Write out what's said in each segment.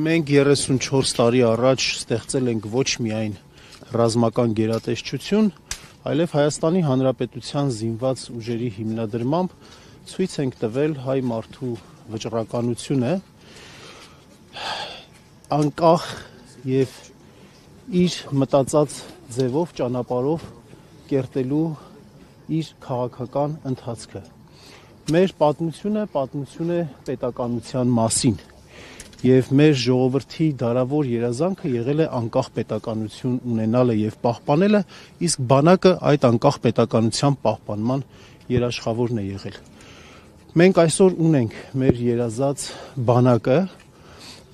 Մենք 34 տարի առաջ ստեղծել ենք ոչ միայն ռազմական գերատեսչություն, այլև Հայաստանի Հանրապետության զինված ուժերի հիմնադրմամբ ցույց ենք տվել հայ մարդու վճռականությունը անկախ եւ իր մտածած ձևով ճանապարհով կերտելու իր քաղաքական ընթացքը։ Մեր պատմությունը է պետականության մասին եւ մեր ժողովրդի դարավոր երազանքը եղել է անկախ պետականություն ունենալը եւ պահպանելը, իսկ բանակը այդ անկախ պետականության պահպանման երաշխավորն է եղել։ Մենք այսօր ունենք մեր երազած բանակը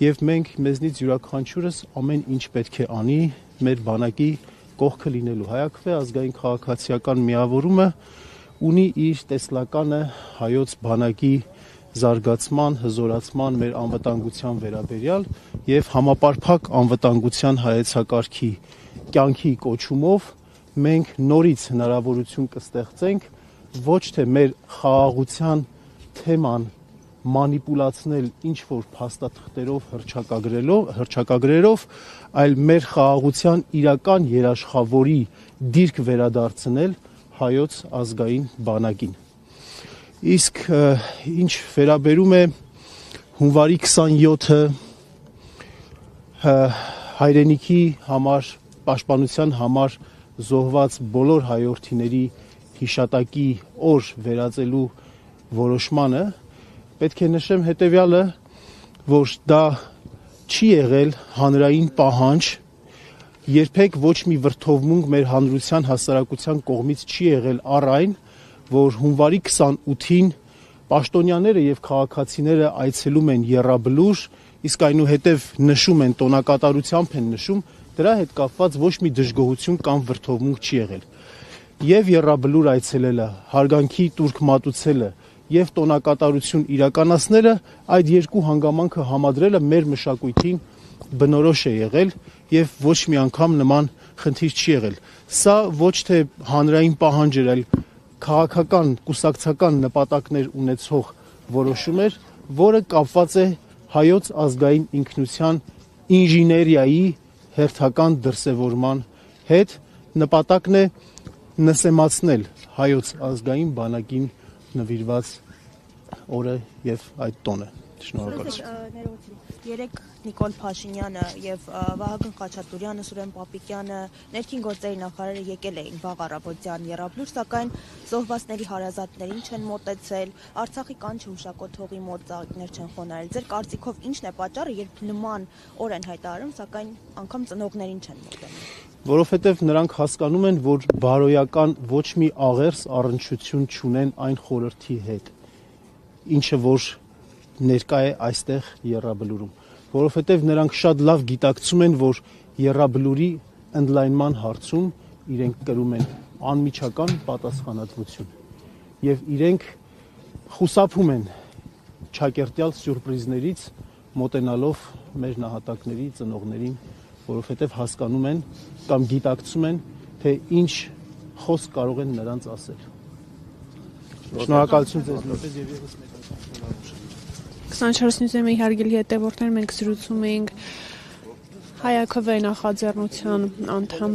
եւ մենք մեզնից յուրաքանչյուրս ամեն ինչ պետք է անի մեր բանակի կողքը լինելու։ Հայաքվե ազգային քաղաքացիական միավորումը ունի իր տեսլականը հայոց բանակի զարգացման, հզորացման, մեր անվտանգության վերաբերյալ եւ համապարփակ անվտանգության հայեցակարգի կյանքի կոչումով մենք նորից հնարավորություն կստեղծենք ոչ թե մեր խաղաղության թեման մանիպուլացնել ինչ-որ փաստաթղթերով, հռչակագրերով, այլ մեր խաղաղության իրական երաշխավորի դիրք վերադարձնել հայոց ազգային բանակին։ Իսկ ինչ վերաբերում է հունվարի 27-ը հայրենիքի համար, պաշտպանության համար զոհված բոլոր հայրենիների հիշատակի օր վերածելու որոշմանը, պետք է նշեմ հետևյալը, որ դա չի եղել հանրային պահանջ, երբեք ոչ մի վրդովմունք մեր հանրության հասարակության կողմից չի եղել առ այն, որ հունվարի 28-ին պաշտոնյաները եւ քաղաքացիները այցելում են Եռաբլուր, իսկ այնուհետև նշում են տոնակատարությամբ են նշում, դրա հետ կապված ոչ մի դժգոհություն կամ վրդովմունք չի եղել։ Եվ Եռաբլուր այցելելը, հարգանքի տուրք մատուցելը եւ տոնակատարություն իրականացնելը, այդ երկու հանգամանքը համադրելը մեր մշակույթին բնորոշ է եղել եւ ոչ մի անգամ նման խնդիր չի եղել։ Սա ոչ թե հանրային պահանջ էր, այլ քաղաքական, կուսակցական նպատակներ ունեցող որոշում էր, որը կապված է հայոց ազգային ինքնության ինժեներիայի հերթական դրսևորման հետ, նպատակն է նսեմացնել հայոց ազգային բանակին նվիրված օրը եւ այդ տոնը։ Շնորհակալություն։ Երեք Նիկոլ Փաշինյանը եւ Վահագն Խաչատուրյանը, Սուրեն Պապիկյանը, ներքին գործերի նախարարը եկել էին վաղ առավոտյան Եռաբլուր, սակայն զոհվածների հարազատներին չեն մոտեցել, Արցախի կանչը հուշակոտ հողի մոտ ծաղիկներ չեն խոնարհել։ Ձեր կարծիքով ի՞նչն է պատճառը, երբ նման օր են հայտարարում, սակայն անգամ ծնողներին չեն մոտենում։ Որովհետև նրանք հասկանում են, որ բարոյական ոչ մի աղերս առնչություն չունեն այն խորհրդի հետ, ինչը որ ներկա է այստեղ Եռաբլուրում, որովհետև նրանք շատ լավ գիտակցում են, որ Եռաբլուրի ընդլայնման հարցում իրենք կրում են անմիջական պատասխանատվություն եւ իրենք խուսափում են ճակերտյալ սյուրպրիզներից մոտենալով մեր նահատակների ծնողներին, որովհետև հասկանում են կամ գիտակցում են, թե ինչ խոսք կարող են նրանց ասել։ Շնորհակալություն ձեզ նույնպես եւ եւս մեկ անգամ։ 24 նյութերի հարգելի հետևորդներ, մենք զրուցում էինք Հայաքվե նախաձեռնության անդամ